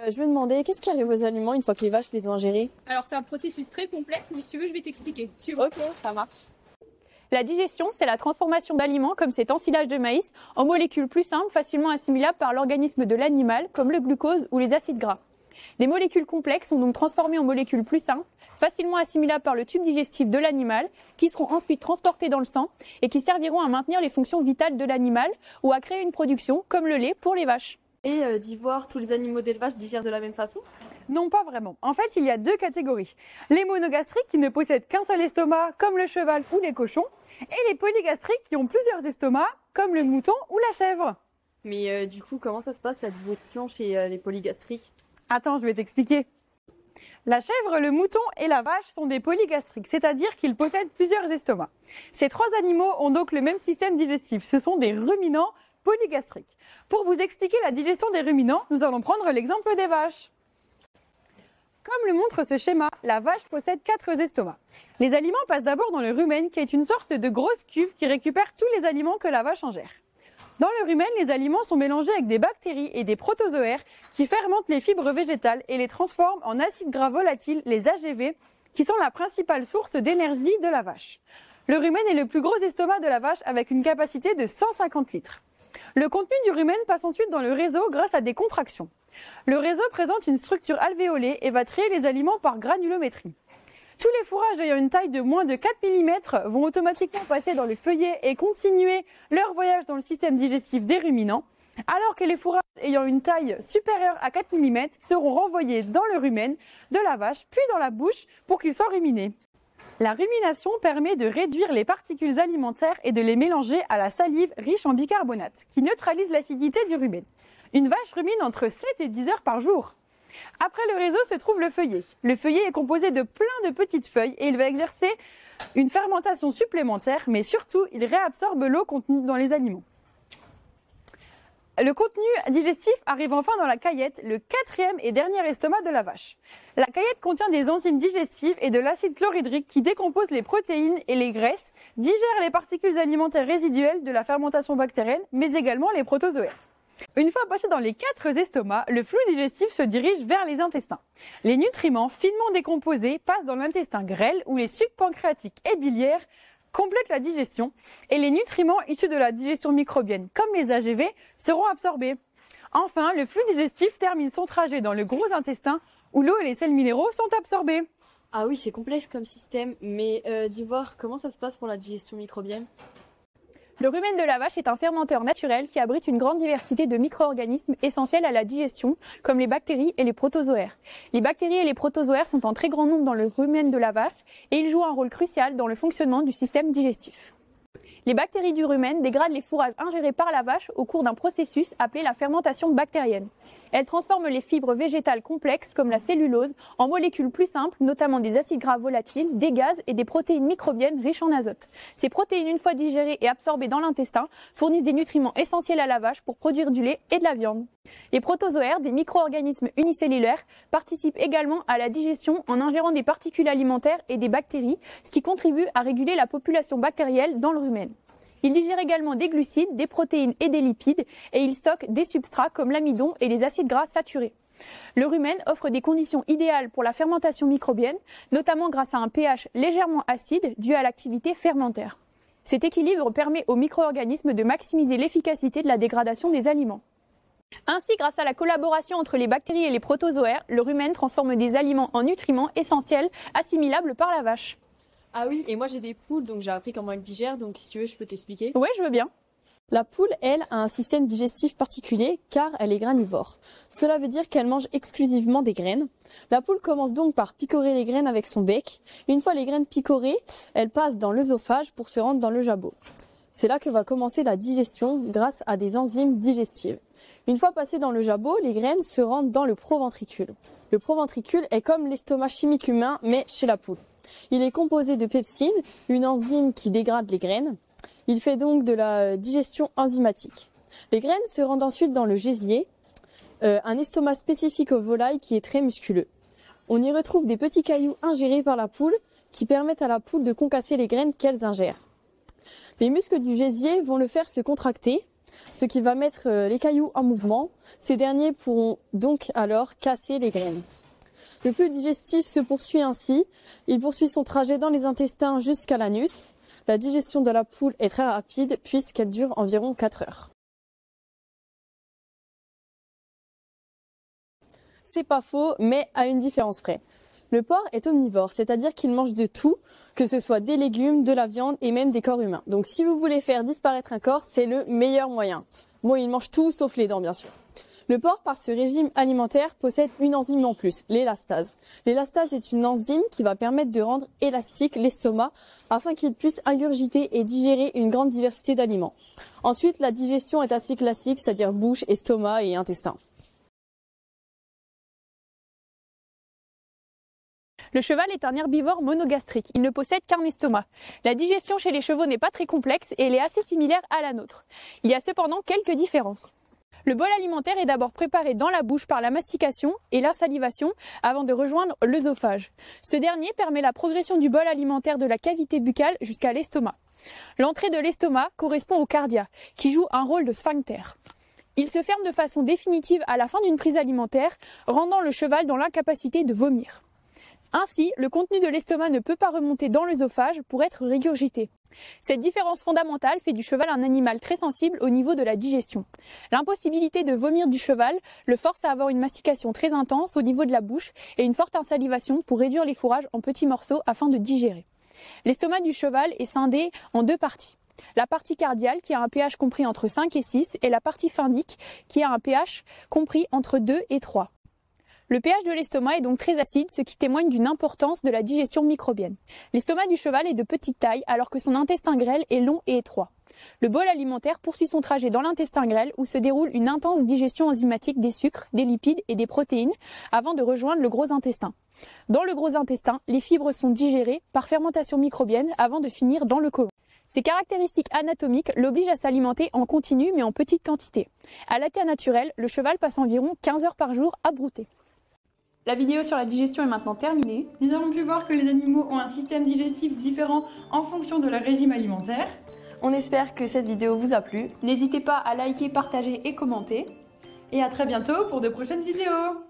Je me demandais, qu'est-ce qui arrive aux aliments une fois que les vaches les ont ingérés? Alors c'est un processus très complexe, mais si tu veux, je vais t'expliquer. Suis-moi. Ok, ça marche. La digestion, c'est la transformation d'aliments comme cet ensilage de maïs en molécules plus simples, facilement assimilables par l'organisme de l'animal, comme le glucose ou les acides gras. Des molécules complexes sont donc transformées en molécules plus simples, facilement assimilables par le tube digestif de l'animal, qui seront ensuite transportées dans le sang et qui serviront à maintenir les fonctions vitales de l'animal ou à créer une production, comme le lait pour les vaches. Et d'ivoire, tous les animaux d'élevage digèrent de la même façon? Non, pas vraiment. En fait, il y a deux catégories. Les monogastriques qui ne possèdent qu'un seul estomac, comme le cheval ou les cochons, et les polygastriques qui ont plusieurs estomacs, comme le mouton ou la chèvre. Mais du coup, comment ça se passe la digestion chez les polygastriques? Attends, je vais t'expliquer. La chèvre, le mouton et la vache sont des polygastriques, c'est-à-dire qu'ils possèdent plusieurs estomacs. Ces trois animaux ont donc le même système digestif. Ce sont des ruminants polygastriques. Pour vous expliquer la digestion des ruminants, nous allons prendre l'exemple des vaches. Comme le montre ce schéma, la vache possède 4 estomacs. Les aliments passent d'abord dans le rumen, qui est une sorte de grosse cuve qui récupère tous les aliments que la vache ingère. Dans le rumen, les aliments sont mélangés avec des bactéries et des protozoaires qui fermentent les fibres végétales et les transforment en acides gras volatiles, les AGV, qui sont la principale source d'énergie de la vache. Le rumen est le plus gros estomac de la vache avec une capacité de 150 litres. Le contenu du rumen passe ensuite dans le réseau grâce à des contractions. Le réseau présente une structure alvéolée et va trier les aliments par granulométrie. Tous les fourrages ayant une taille de moins de 4 mm vont automatiquement passer dans le feuillet et continuer leur voyage dans le système digestif des ruminants, alors que les fourrages ayant une taille supérieure à 4 mm seront renvoyés dans le rumen de la vache, puis dans la bouche pour qu'ils soient ruminés. La rumination permet de réduire les particules alimentaires et de les mélanger à la salive riche en bicarbonate, qui neutralise l'acidité du rumen. Une vache rumine entre 7 et 10 heures par jour. Après le réseau se trouve le feuillet. Le feuillet est composé de plein de petites feuilles et il va exercer une fermentation supplémentaire, mais surtout, il réabsorbe l'eau contenue dans les aliments. Le contenu digestif arrive enfin dans la caillette, le 4e et dernier estomac de la vache. La caillette contient des enzymes digestives et de l'acide chlorhydrique qui décomposent les protéines et les graisses, digèrent les particules alimentaires résiduelles de la fermentation bactérienne, mais également les protozoaires. Une fois passé dans les 4 estomacs, le flux digestif se dirige vers les intestins. Les nutriments finement décomposés passent dans l'intestin grêle où les sucs pancréatiques et biliaires complètent la digestion et les nutriments issus de la digestion microbienne, comme les AGV, seront absorbés. Enfin, le flux digestif termine son trajet dans le gros intestin où l'eau et les sels minéraux sont absorbés. Ah oui, c'est complexe comme système, mais d'ivoire, comment ça se passe pour la digestion microbienne? Le rumen de la vache est un fermenteur naturel qui abrite une grande diversité de micro-organismes essentiels à la digestion, comme les bactéries et les protozoaires. Les bactéries et les protozoaires sont en très grand nombre dans le rumen de la vache et ils jouent un rôle crucial dans le fonctionnement du système digestif. Les bactéries du rumen dégradent les fourrages ingérés par la vache au cours d'un processus appelé la fermentation bactérienne. Elles transforment les fibres végétales complexes comme la cellulose en molécules plus simples, notamment des acides gras volatiles, des gaz et des protéines microbiennes riches en azote. Ces protéines, une fois digérées et absorbées dans l'intestin, fournissent des nutriments essentiels à la vache pour produire du lait et de la viande. Les protozoaires, des micro-organismes unicellulaires, participent également à la digestion en ingérant des particules alimentaires et des bactéries, ce qui contribue à réguler la population bactérielle dans le rumen. Ils digèrent également des glucides, des protéines et des lipides et ils stockent des substrats comme l'amidon et les acides gras saturés. Le rumen offre des conditions idéales pour la fermentation microbienne, notamment grâce à un pH légèrement acide dû à l'activité fermentaire. Cet équilibre permet aux micro-organismes de maximiser l'efficacité de la dégradation des aliments. Ainsi, grâce à la collaboration entre les bactéries et les protozoaires, le rumen transforme des aliments en nutriments essentiels assimilables par la vache. Ah oui, et moi j'ai des poules, donc j'ai appris comment elles digèrent, donc si tu veux, je peux t'expliquer. Ouais, je veux bien. La poule, elle, a un système digestif particulier car elle est granivore. Cela veut dire qu'elle mange exclusivement des graines. La poule commence donc par picorer les graines avec son bec. Une fois les graines picorées, elle passe dans l'œsophage pour se rendre dans le jabot. C'est là que va commencer la digestion grâce à des enzymes digestives. Une fois passées dans le jabot, les graines se rendent dans le proventricule. Le proventricule est comme l'estomac chimique humain, mais chez la poule. Il est composé de pepsine, une enzyme qui dégrade les graines. Il fait donc de la digestion enzymatique. Les graines se rendent ensuite dans le gésier, un estomac spécifique aux volailles qui est très musculeux. On y retrouve des petits cailloux ingérés par la poule qui permettent à la poule de concasser les graines qu'elles ingèrent. Les muscles du gésier vont le faire se contracter. ce qui va mettre les cailloux en mouvement. Ces derniers pourront donc alors casser les graines. Le flux digestif se poursuit ainsi. Il poursuit son trajet dans les intestins jusqu'à l'anus. La digestion de la poule est très rapide puisqu'elle dure environ 4 heures. C'est pas faux, mais à une différence près. Le porc est omnivore, c'est-à-dire qu'il mange de tout, que ce soit des légumes, de la viande et même des corps humains. Donc si vous voulez faire disparaître un corps, c'est le meilleur moyen. Bon, il mange tout sauf les dents, bien sûr. Le porc, par ce régime alimentaire, possède une enzyme en plus, l'élastase. L'élastase est une enzyme qui va permettre de rendre élastique l'estomac afin qu'il puisse ingurgiter et digérer une grande diversité d'aliments. Ensuite, la digestion est assez classique, c'est-à-dire bouche, estomac et intestin. Le cheval est un herbivore monogastrique. Il ne possède qu'un estomac. La digestion chez les chevaux n'est pas très complexe et elle est assez similaire à la nôtre. Il y a cependant quelques différences. Le bol alimentaire est d'abord préparé dans la bouche par la mastication et la salivation avant de rejoindre l'œsophage. Ce dernier permet la progression du bol alimentaire de la cavité buccale jusqu'à l'estomac. L'entrée de l'estomac correspond au cardia, qui joue un rôle de sphincter. Il se ferme de façon définitive à la fin d'une prise alimentaire, rendant le cheval dans l'incapacité de vomir. Ainsi, le contenu de l'estomac ne peut pas remonter dans l'œsophage pour être régurgité. Cette différence fondamentale fait du cheval un animal très sensible au niveau de la digestion. L'impossibilité de vomir du cheval le force à avoir une mastication très intense au niveau de la bouche et une forte insalivation pour réduire les fourrages en petits morceaux afin de digérer. L'estomac du cheval est scindé en deux parties. La partie cardiale qui a un pH compris entre 5 et 6 et la partie phindique qui a un pH compris entre 2 et 3. Le pH de l'estomac est donc très acide, ce qui témoigne d'une importance de la digestion microbienne. L'estomac du cheval est de petite taille, alors que son intestin grêle est long et étroit. Le bol alimentaire poursuit son trajet dans l'intestin grêle, où se déroule une intense digestion enzymatique des sucres, des lipides et des protéines, avant de rejoindre le gros intestin. Dans le gros intestin, les fibres sont digérées par fermentation microbienne avant de finir dans le côlon. Ces caractéristiques anatomiques l'obligent à s'alimenter en continu mais en petite quantité. À l'état naturel, le cheval passe environ 15 heures par jour à brouter. La vidéo sur la digestion est maintenant terminée. Nous avons pu voir que les animaux ont un système digestif différent en fonction de leur régime alimentaire. On espère que cette vidéo vous a plu. N'hésitez pas à liker, partager et commenter. Et à très bientôt pour de prochaines vidéos.